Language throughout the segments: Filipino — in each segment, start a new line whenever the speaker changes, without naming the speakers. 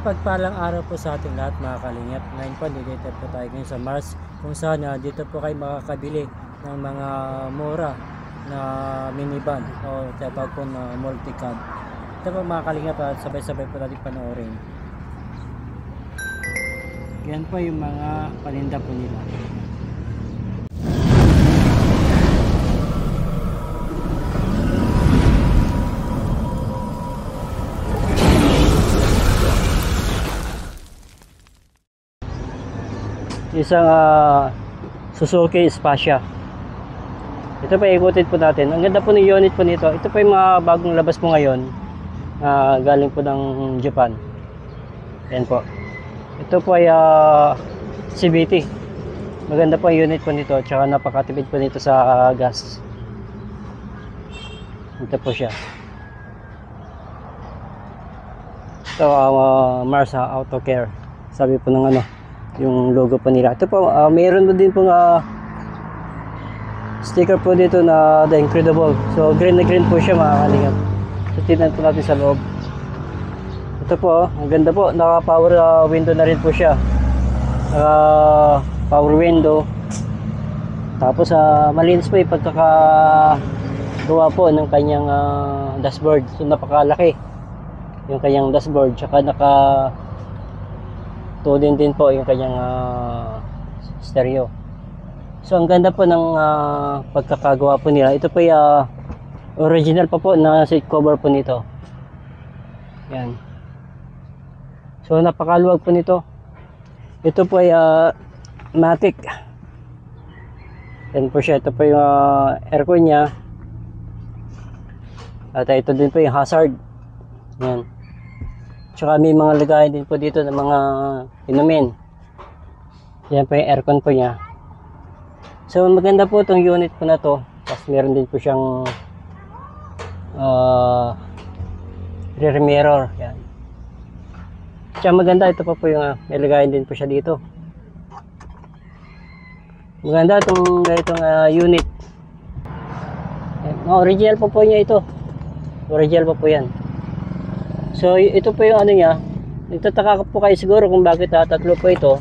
Mapagpalang araw po sa ating lahat mga kalingap. Ngayon po, dito po tayo ngayon sa Mars, kung saan dito po kayo makakabili ng mga mura na minivan o tatawag po na multicab. Ito po mga kalingap, sabay-sabay po natin panoorin. Yan po yung mga paninda po nila. Isang Suzuki Spacia. Ito pa ikutin po natin. Ang ganda po ng unit po nito. Ito pa yung mga bagong labas po ngayon. Galing po ng Japan. Yan po. Ito po ay CVT. Maganda po ang unit po nito. Tsaka napakatipid po nito sa gas. Ito po siya. Ito Mars Auto Care. Sabi po ng yung logo po nila. Ito po, mayroon din po sticker po dito na The Incredible. So green na green po siya mga kalingap. So tignan po natin sa loob. Ito po, ang ganda po. Naka power window na rin po siya. Power window. Tapos malinis po yung pagkakagawa po ng kanyang dashboard. So napakalaki yung kanyang dashboard. Tsaka tudin din po yung kanyang stereo. So ang ganda po ng pagkakagawa po nila. Ito po yung original pa po na seat cover po nito. Yan. So napakaluwag po nito. Ito po ay matic. Yan po siya. Ito po yung aircon nya. At ito din po yung hazard. Yan. Tsaka may mga lagayan din po dito ng mga inumin. Yan po yung aircon po niya. So maganda po itong unit po na to. Tapos meron din po siyang rear mirror. Yan. Tsaka maganda ito po yung may lagayan din po siya dito. Maganda itong unit. Yan. Original po niya ito. Original po yan. So ito po yung niya. Nagtataka po kayo siguro kung bakit tatlo po ito.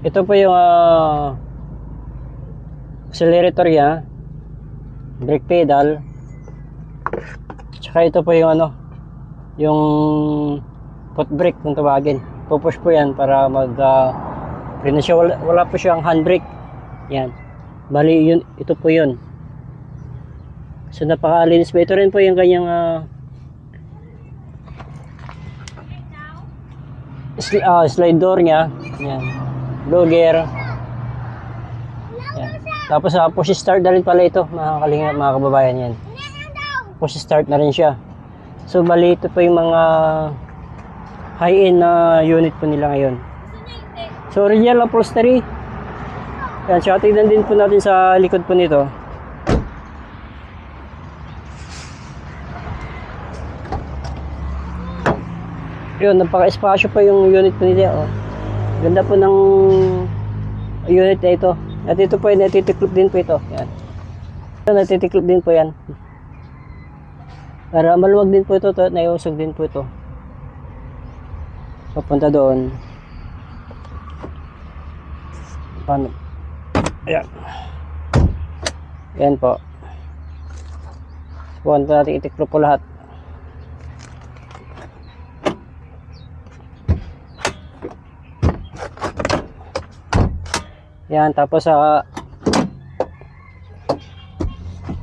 Ito po yung accelerator niya, brake pedal. Tsaka ito po yung yung foot brake kung tawagin. Pupush po yan para preno siya. Wala po siyang handbrake. Yan. Bali yun, ito po yun. So napakalinis po. Ito rin po yung kanyang slide door nya. Yan. Blogger. Yan. Tapos push start na rin pala ito mga kalingap, mga kababayan. Yan. Push start na rin siya. So bali ito po yung mga high-end na unit po nila ngayon. So original upholstery. Yan. So tignan din po natin sa likod po nito. Yun, napaka-espasyo pa yung unit po nito. Ganda po ng unit na ito. At ito po ay natitiklop din po ito. Yan. Ito, natitiklop din po yan. Para maluwag din po ito. Naiusog din po ito. Papunta doon. Paano? Ayan. Yan po. Papunta natin itiklop po lahat. Yan, tapos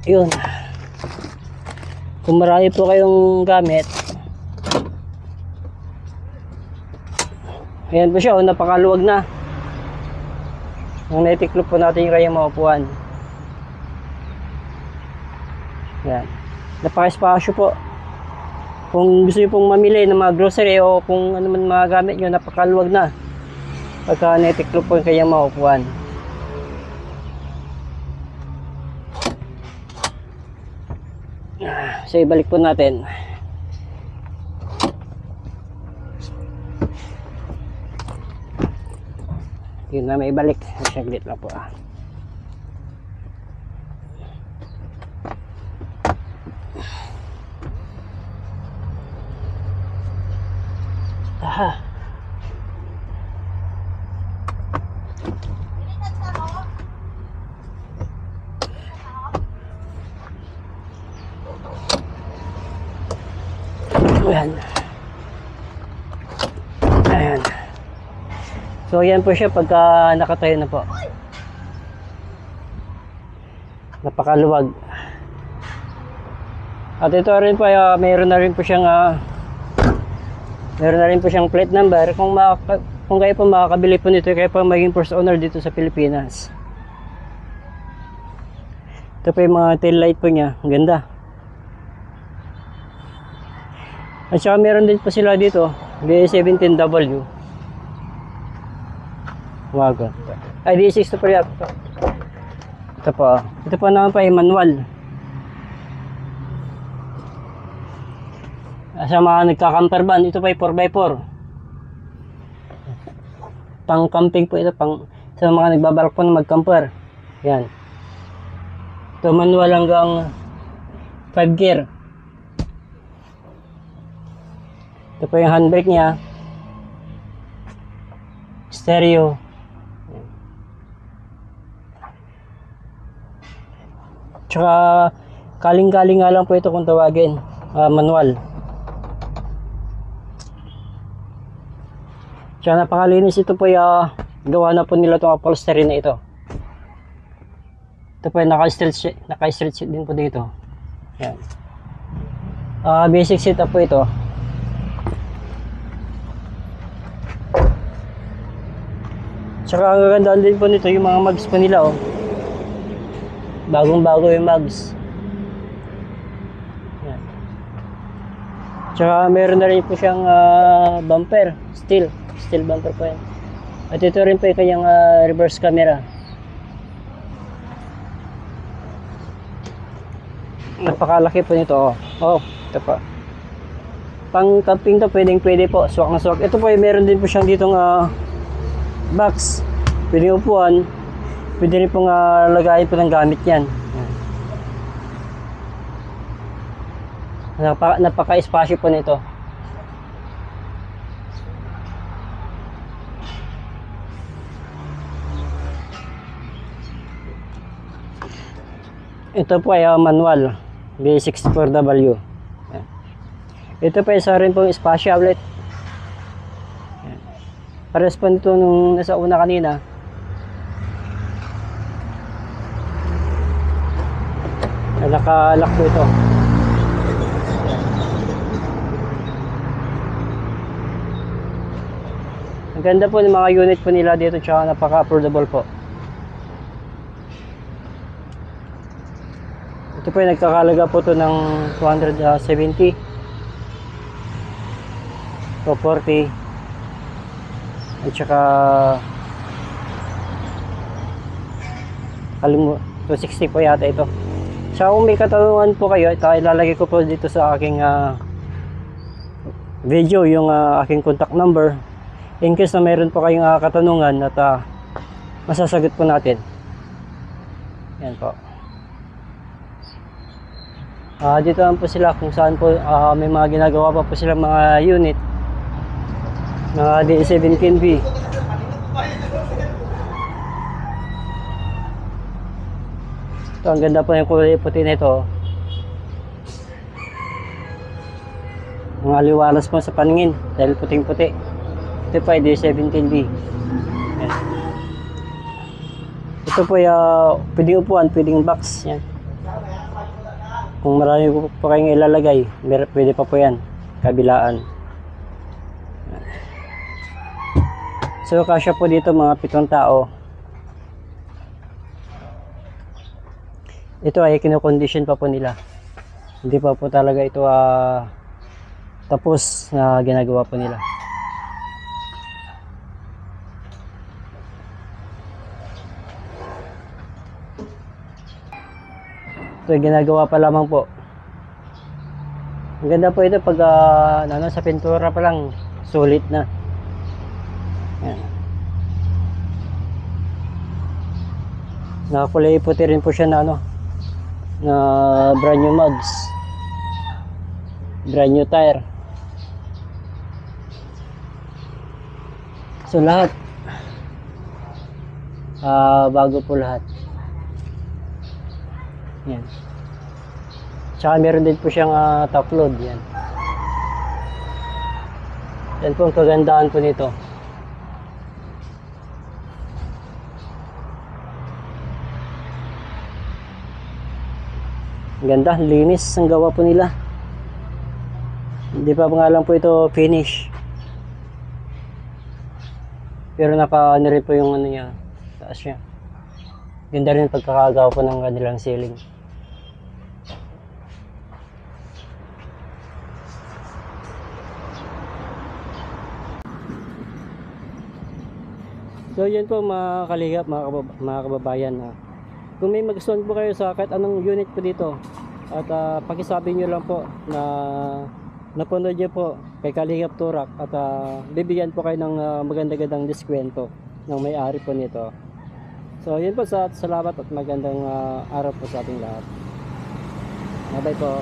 yun. Kung marami po kayong gamit, ayan po siya, napakaluwag na. Nung naitiklop po natin yung kanyang maupuan. Yan. Napaka-espasyo po. Kung gusto nyo pong mamili ng mga grocery o kung ano man mga gamit nyo, napakaluwag na. Pagka naitiklop po yung kanyang maupuan. So ibalik po natin. Yun na, may ibalik. Saglit lang po. Aha. Ayan. Ayan. So yan po siya pagka nakatayo na po. Napakaluwag. At ito rin po, meron na rin po siyang plate number. Kung kayo po makakabili po nito, kayo po maging first owner dito sa Pilipinas. Ito po yung mga tail light po niya. Ang ganda. At saka meron din po sila dito, B17W. Wagon. Ay, D6 to po yan. Ito po. Ito po naman pa yung manual. Sa mga nagka-camper van, ito pa yung 4x4. Pang camping po ito, sa mga nagbabalak po na mag-camper. Yan. Ito manual hanggang 5 gear. Ito po yung handbrake niya. Stereo. Tsaka kaling-kaling nga lang po ito kung tawagin. Manual. Tsaka napakalinis ito po yung gawa na po nila itong upholstery na ito. Ito po yung naka-stretch din po dito. Yan. Basic setup po ito. Tsaka ang gagandaan din po nito yung mga mags po nila, oh. Bagong bago yung mags. Yan. Tsaka meron na rin po siyang bumper, steel bumper po yan. At ito rin po yung kanyang reverse camera. Napakalaki po nito, oh. Oh, ito po. Pang camping to, pwede po, swak na swak. Ito po yung meron din po siyang ditong box. Pwede upuan. Pwede rin pong lagayin po ng gamit yan. Napaka-espasyo po nito. Ito po ay manual B64W. Ito pa isa rin pong spatial outlet. Pares po nito nung nasa una kanina. Naka-lock po ito. Ang ganda po ng mga unit po nila dito, tsaka napaka-affordable po. Ito po yung nagkakalaga po ito ng 270, 240, at saka 260 po yata ito. So kung may katanungan po kayo, ilalagay ko po dito sa aking video yung aking contact number. In case na mayroon po kayong katanungan at masasagot po natin. Yan po. Dito naman po sila kung saan po may mga ginagawa pa po silang mga unit. Mga D17B. Ito, ang ganda po yung kulay puti na ito. Mga liwalas po sa paningin dahil puting-puti. Ito po ay D17B. Yan. Ito po yung pwedeng upuan, pwedeng box. Yan. Kung marami po kayong ilalagay, pwede pa po yan. Kabilaan. So, kasya po dito mga 7 tao. Ito ay kinokondisyon pa po nila. Hindi pa po talaga ito tapos na ginagawa po nila. Ito ay ginagawa pa lamang po. Ang ganda po ito pag sa pintura pa lang sulit na. Yan. Nakakulay puti rin po siya na na brand new mugs, brand new tire. So lahat bago po lahat. Yan. Tsaka meron din po siyang top load. Yan. Yan po ang kagandahan po nito. Ganda, linis ang gawa po nila. Hindi pa nga lang po ito finish. Pero naka ano rin po yung ano niya, taas niya. Ganda rin pagkakagawa po ng kanilang ceiling. So yun po mga kalihap, mga kababayan. Kung may magustuhan po kayo sa kahit anong unit po dito, at pakisabi nyo lang po na napanood nyo po kay Kalihap Turak, at bibigyan po kayo ng magandang diskwento ng may-ari po nito. So yun po, salamat at magandang araw po sa ating lahat. Bye bye po.